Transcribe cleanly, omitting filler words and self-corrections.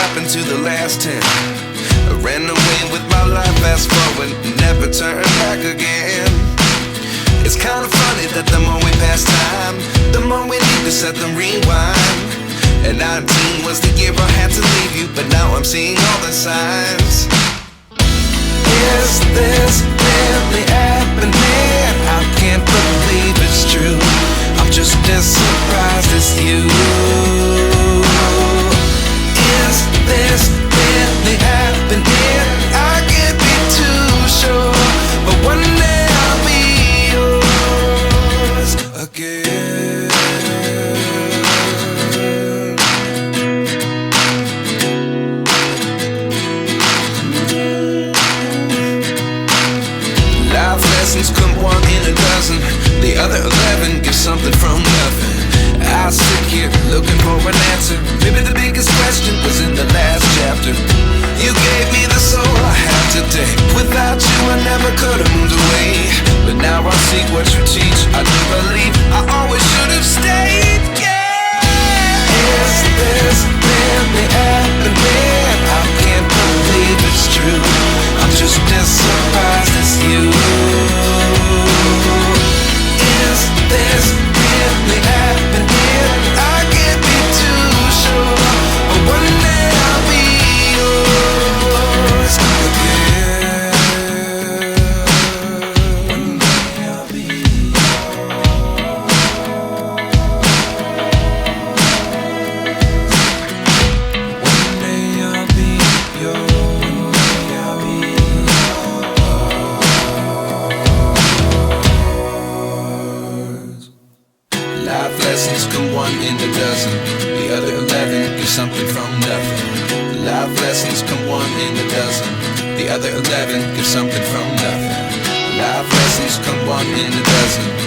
happened to the last 10? I ran away with my life, fast forward, never turn back again. It's kind of funny that the more we pass time, the more we need to set them rewind. And 19 was the year I had to leave you, but now I'm seeing all the signs. Is this really happening? I can't believe it's true. I'm just as surprised as you. Is this really happening? I can't be too sure, but one day I'll be yours again. Life lessons come one in a dozen. The other 11 give something from nothing. I sit here looking for an answer. Maybe the biggest question was in the last chapter. You gave me the soul I have today. Without you I never could have moved away. But now I see what you teach. I do believe I always should have stayed. Yeah. Is this really happening? I can't believe it's true. I'm just as surprised as you. Is this really happening? I can't be too sure, but one day I'll be yours again. One day I'll be yours. One day I'll be yours. One day I'll be yours. Life lessons come one in a dozen. The other 11 give something from nothing. Life lessons come one in a dozen. The other 11 give something from nothing. Life lessons come one in a dozen.